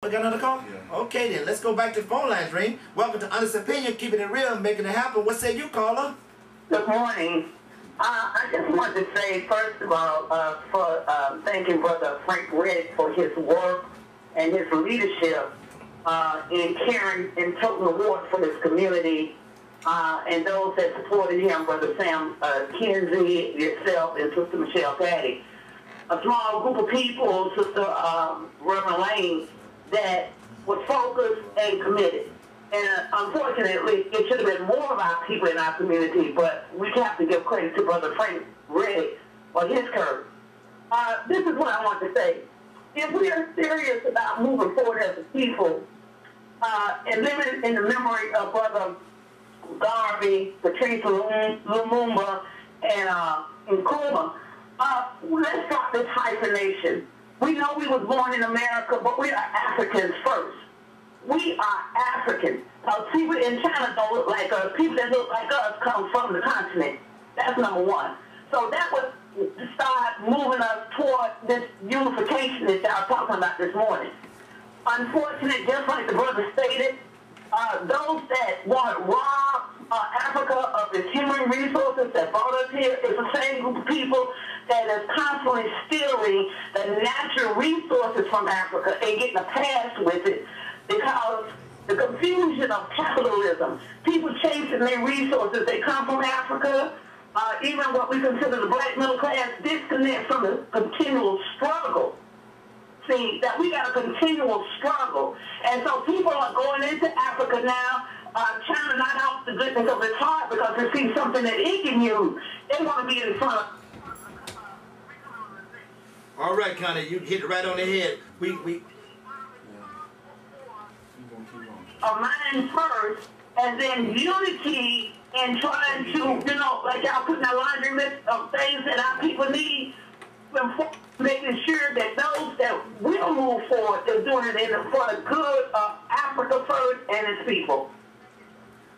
We got another call? Yeah. Okay then, let's go back to the phone lines, Ring. Welcome to Honest Opinion, keeping it real, making it happen. What say you, caller? Good morning. I just wanted to say, first of all, for thanking Brother Frank Riddick for his work and his leadership in caring and total award for his community, and those that supported him, Brother Sam Kinsey, yourself, and Sister Michelle Patty. A small group of people, Sister Reverend Lane, that was focused and committed. And unfortunately, it should have been more of our people in our community, but we have to give credit to Brother Frank Riddick for his courage. This is what I want to say. If we are serious about moving forward as a people, and living in the memory of Brother Garvey, Patrice Lumumba, and Nkrumah, let's stop this hyphenation. We know we was born in America, but we are Africans first. We are African. People in China don't look like us. People that look like us come from the continent. That's number one. So that would start moving us toward this unification that y'all talking about this morning. Unfortunately, just like the brother stated, those that want to rob Africa of its human resources that brought us here is the same group of people that is constantly stealing the natural resources from Africa and getting a pass with it because the confusion of capitalism, people chasing their resources, they come from Africa, even what we consider the black middle class disconnect from the continual struggle. See, that we got a continual struggle. And so people are going into Africa now, trying to not out the goodness of its heart because they see something that it can use. They want to be in front of. All right, Connie, you hit it right on the head. A mind first, and then unity in trying to, like y'all putting a laundry list of things that our people need, making sure that those that will move forward, they're doing it for the good of Africa first and its people.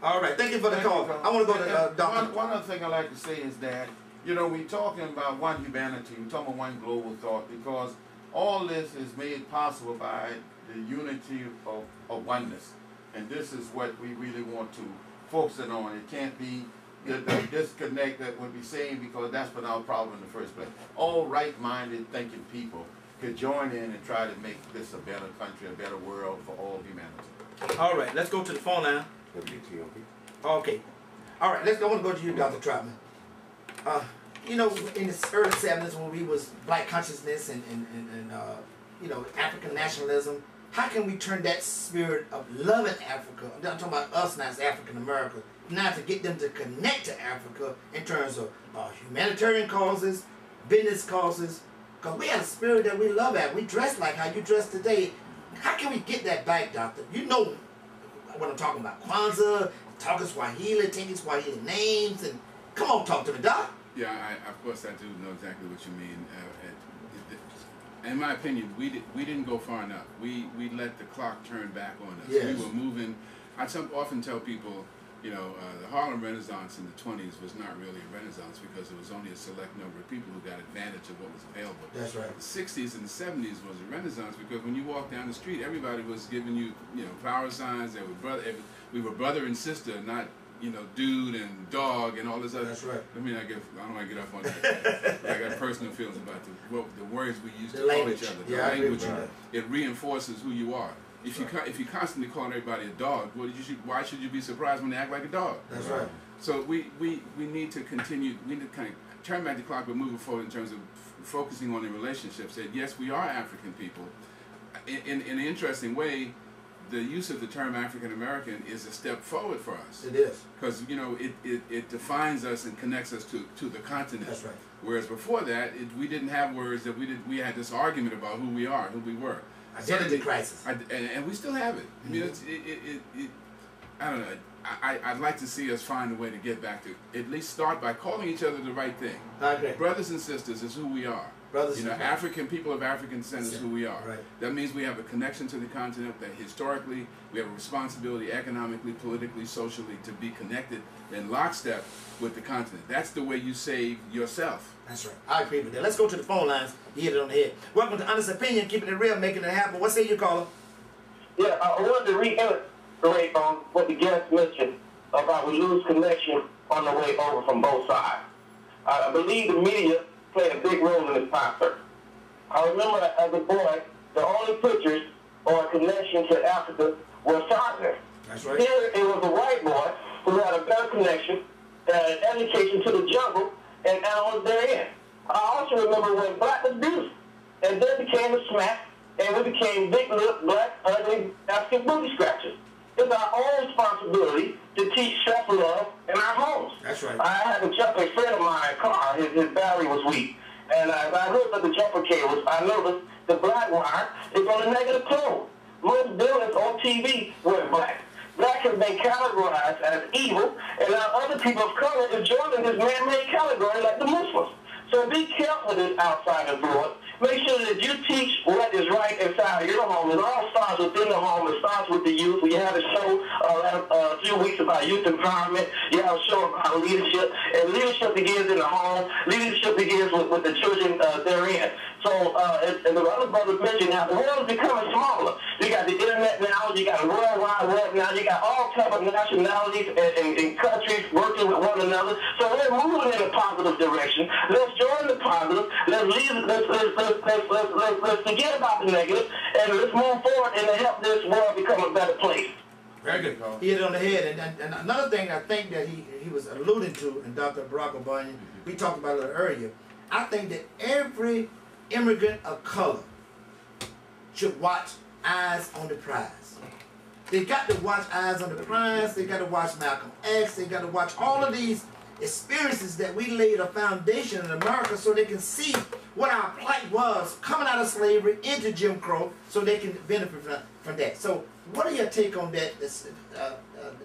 All right, thank you for the call. I want to go to Dr. One other thing I like to say is that, we're talking about one humanity, we're talking about one global thought, because all this is made possible by the unity of oneness. And this is what we really want to focus on. It can't be the disconnect that we'll be saying, because that's been our problem in the first place. All right-minded thinking people could join in and try to make this a better country, a better world for all humanity. All right, let's go to the phone line. Okay. All right, I want to go to you, Dr. Troutman. In the early 70s when we was black consciousness and African nationalism, how can we turn that spirit of loving Africa, I'm talking about us now as African Americans, now to get them to connect to Africa in terms of humanitarian causes, business causes, because we have a spirit that we love at. We dress like how you dress today. How can we get that back, Doctor? You know what I'm talking about. Kwanzaa, talking Swahili, taking Swahili names, and come on, talk to me, Doc. Yeah, of course I do know exactly what you mean. In my opinion, we didn't go far enough. We let the clock turn back on us. Yes. We were moving. I often tell people, the Harlem Renaissance in the 20s was not really a renaissance because there was only a select number of people who got advantage of what was available. That's right. The 60s and the 70s was a renaissance because when you walk down the street, everybody was giving you, power signs. We were brother and sister, not dude and dog and all this other. That's right. I don't want to get up on that. I got personal feelings about the words we use to call each other. The language, it reinforces who you are. If you constantly calling everybody a dog, why should you be surprised when they act like a dog? That's right. So we need to continue. We need to kind of turn back the clock, but moving forward in terms of focusing on the relationships. That yes, we are African people. In an interesting way, the use of the term African American is a step forward for us. It is. Because it defines us and connects us to the continent. That's right. Whereas before that, we didn't have words that we had this argument about who we are, who we were. Identity crisis. And we still have it. I mean, I don't know. I'd like to see us find a way to get back to, at least start by calling each other the right thing. Okay. Brothers and sisters is who we are. African people of African descent is who we are. Right. That means we have a connection to the continent, that historically we have a responsibility economically, politically, socially to be connected in lockstep with the continent. That's the way you save yourself. That's right. I agree with that. Let's go to the phone lines. You hit it on the head. Welcome to Honest Opinion, keeping it real, making it happen. What say you, caller? Yeah, I wanted to reiterate on what the guest mentioned about we lose connection on the way over from both sides. I believe the media played a big role in this concert. I remember as a boy, the only pictures or connection to Africa was Tarzan. That's right. Here it was a white boy who had a better connection, an education to the jungle, and animals therein. I also remember when black was beautiful, and then became a smack, and we became big lip, black, ugly, African booty scratchers. It's our own responsibility to teach self-love in our homes. That's right. I had to jump a friend of mine car, his battery was weak. And as I looked at the jumper cables, I noticed the black wire is on the negative pole. Most buildings on TV were black. Black has been categorized as evil, and now other people of color is joining this man-made category like the Muslims. So be careful with this outside influence. Make sure that you teach what is right inside your home. It all starts within the home. It starts with the youth. We had a show a few weeks about youth empowerment. You have a show about leadership. And leadership begins in the home. Leadership begins with the children therein. So, and the other brothers mentioned how the world is becoming smaller. You got the internet now. You got the World Wide Web now. You got all types of nationalities and countries working with one another. So we're moving in a positive direction. Let's join the positive. Let's forget about the negative, and let's move forward and help this world become a better place. Very good. He hit it on the head. And another thing I think that he was alluding to, and Dr. Barack Obama, we talked about it a little earlier, I think that every immigrant of color should watch Eyes on the Prize. They got to watch Eyes on the Prize. They got to watch Malcolm X. They got to watch all of these experiences that we laid a foundation in America so they can see what our plight was coming out of slavery into Jim Crow so they can benefit from that. So what are your take on that? This,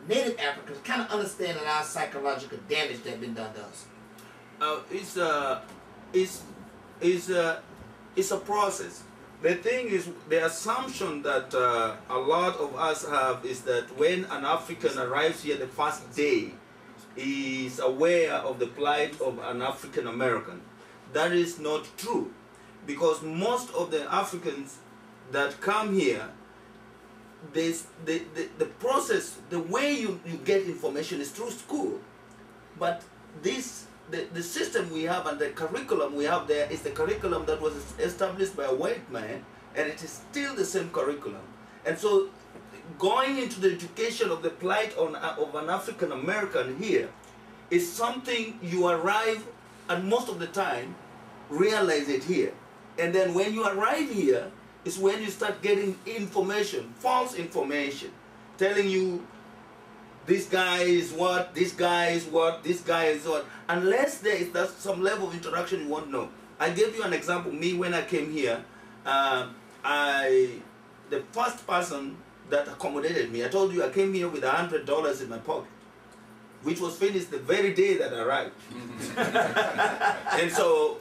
Native Africans kind of understanding our psychological damage that's been done to us. It's a process. The thing is, the assumption that a lot of us have is that when an African arrives here the first day, he is aware of the plight of an African American. That is not true, because most of the Africans that come here, the process, the way you get information is through school. But the system we have and the curriculum we have there is the curriculum that was established by a white man, and it is still the same curriculum. And so going into the education of the plight of an African American here is something you arrive, and most of the time realize it here. And then when you arrive here is when you start getting information, false information, telling you this guy is what, this guy is what, this guy is what, unless there is some level of interaction you won't know. I gave you an example. Me, when I came here, the first person that accommodated me, I told you I came here with $100 in my pocket, which was finished the very day that I arrived. And so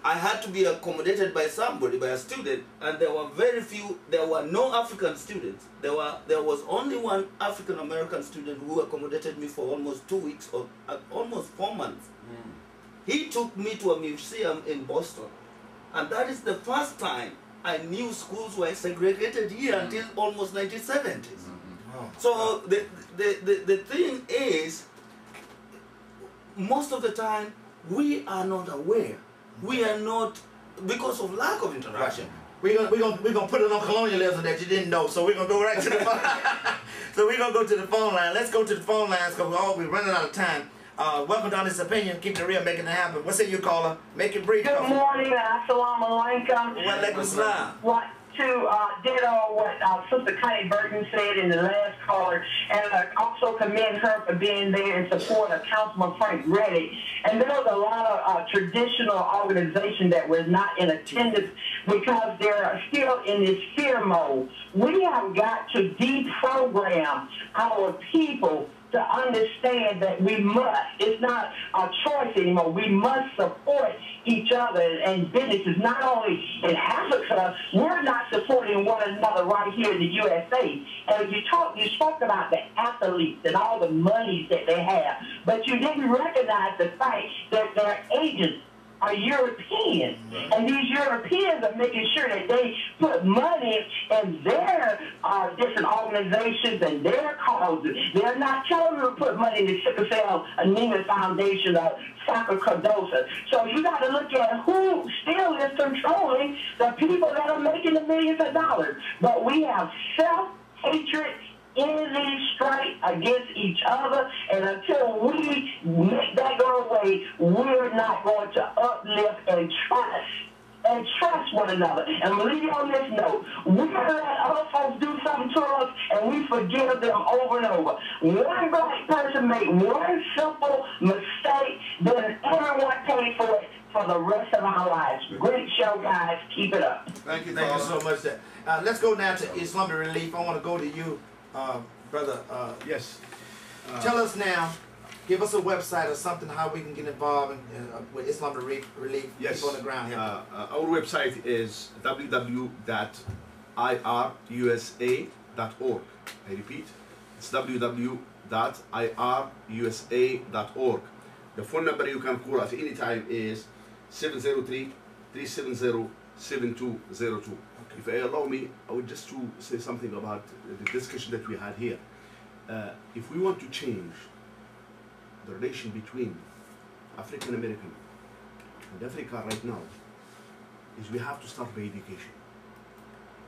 I had to be accommodated by somebody, by a student, and there were very few, there were no African students. There was only one African American student who accommodated me for almost 2 weeks, or almost 4 months. He took me to a museum in Boston, and that is the first time I knew schools were segregated here until almost 1970s. So the thing is, most of the time, we are not aware. We are not, because of lack of interaction. We're gonna put it on colonialism that you didn't know. So we're gonna go right to the phone. So we're gonna go to the phone line. Let's go to the phone lines because we're running out of time. Welcome to Honest Opinion. Keep it real, making it happen. What's in your caller? Make it brief. Good morning. Assalamu alaikum. Wa alaikum salam. What to ditto what Sister Connie Burton said in the last caller, and also commend her for being there in support of Councilman Frank Reddick. And there was a lot of traditional organizations that were not in attendance because they're still in this fear mode. We have got to deprogram our people to understand that we must, it's not a choice anymore, we must support each other and businesses, not only in Africa, we're not supporting one another right here in the USA. And you spoke about the athletes and all the money that they have, but you didn't recognize the fact that their agents are European. And these Europeans are making sure that they put money in their different organizations and their causes. They're not telling them to put money in the Sickle Cell Anemia Foundation or Soccer Cardosa. So you got to look at who still is controlling the people that are making the millions of dollars. But we have self-hatred, envy, strife against each other, and until we make that go away, we're not going to uplift and trust one another. And I'm leave you on this note. We let other folks do something to us, and we forgive them over and over. One black person make one simple mistake, then everyone pays for it for the rest of our lives. Great show, guys. Keep it up. Thank you, Thank you Father. so much. Let's go now to Islamic Relief. I want to go to you, brother. Yes. Tell us now. Give us a website or something how we can get involved with Islamic Relief. Yes. People on the ground here. Our website is www.irusa.org. I repeat, it's www.irusa.org. The phone number you can call at any time is 703-370-7202. If you allow me, I would just to say something about the discussion that we had here. If we want to change the relation between African American and Africa right now, is we have to start by education.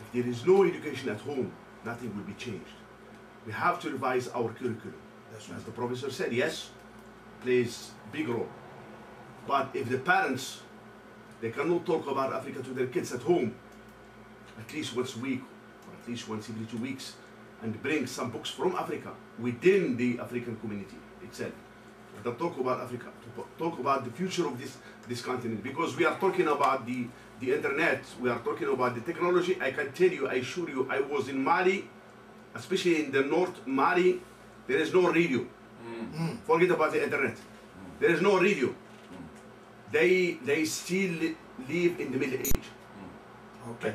If there is no education at home, nothing will be changed. We have to revise our curriculum. That's right. As the professor said, yes, plays big role. But if the parents, they cannot talk about Africa to their kids at home, at least once a week, or at least once every 2 weeks, and bring some books from Africa within the African community itself. But talk about Africa, talk about the future of this continent, because we are talking about the internet, we are talking about the technology. I can tell you, I assure you, I was in Mali, especially in the North Mali, there is no radio. Forget about the internet. There is no radio. They still live in the Middle Age. Okay.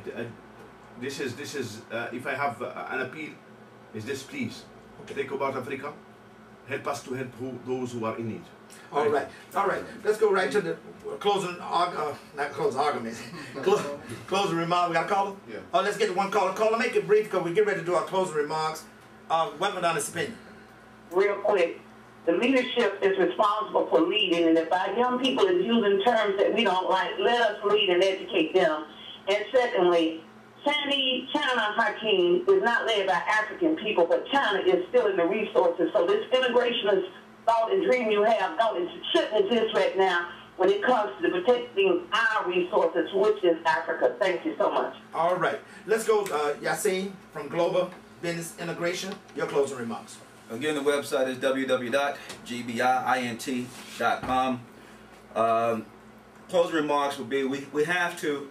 This is if I have an appeal, is this, please think about Africa, help us to help those who are in need. All right. Let's go right to the closing argument. Closing remark. We got a caller? Yeah. Oh, let's get to one caller. Caller, make it brief because we get ready to do our closing remarks. What on this opinion? Real quick, the leadership is responsible for leading, and if our young people is using terms that we don't like, let us lead and educate them. And secondly, China, Hakeem, is not led by African people, but China is still in the resources. So this integrationist thought and dream you have shouldn't exist right now when it comes to protecting our resources, which is Africa. Thank you so much. All right. Let's go, Yassine from Global Business Integration. Your closing remarks. Again, the website is www.gbiint.com. Closing remarks will be, we have to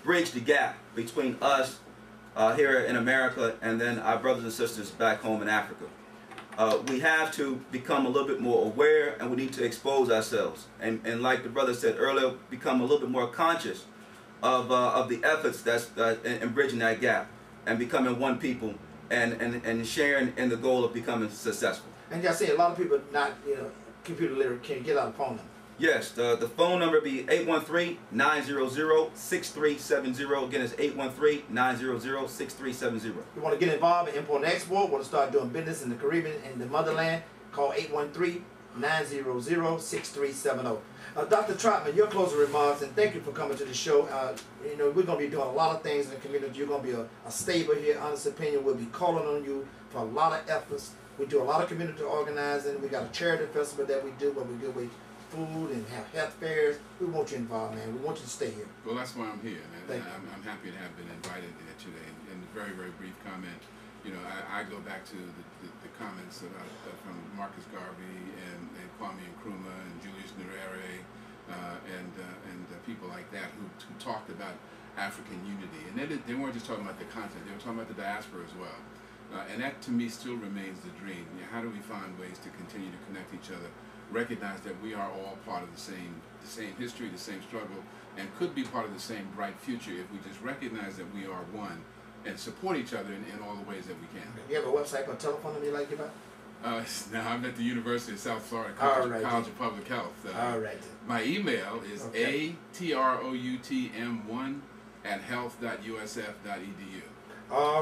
bridge the gap between us here in America and then our brothers and sisters back home in Africa. We have to become a little bit more aware, and we need to expose ourselves. And like the brother said earlier, become a little bit more conscious of the efforts that's in bridging that gap and becoming one people and sharing in the goal of becoming successful. And y'all say a lot of people not, computer literate can't get out the phone number. Yes, the phone number be 813-900-6370. Again, it's 813-900-6370. You want to get involved in import and export, want to start doing business in the Caribbean and the motherland, call 813-900-6370. Dr. Trotman, your closing remarks, and thank you for coming to the show. We're going to be doing a lot of things in the community. You're going to be a stable here, Honest Opinion. We'll be calling on you for a lot of efforts. We do a lot of community organizing. We got a charity festival that we do where we give away food and have health fairs. We want you involved, man. We want you to stay here. Well, that's why I'm here, and I'm happy to have been invited here today. And a very, very brief comment. I go back to the comments about from Marcus Garvey and Kwame Nkrumah and Julius Nyerere and people like that who talked about African unity. And they weren't just talking about the continent; they were talking about the diaspora as well. And that, to me, still remains the dream. How do we find ways to continue to connect each other? Recognize that we are all part of the same history, the same struggle, and could be part of the same bright future if we just recognize that we are one and support each other in all the ways that we can. You have a website or telephone number you like to give out? Now I'm at the University of South Florida All College, right, College of Public Health. All right. My email is Okay. atroutm1@health.usf.edu. All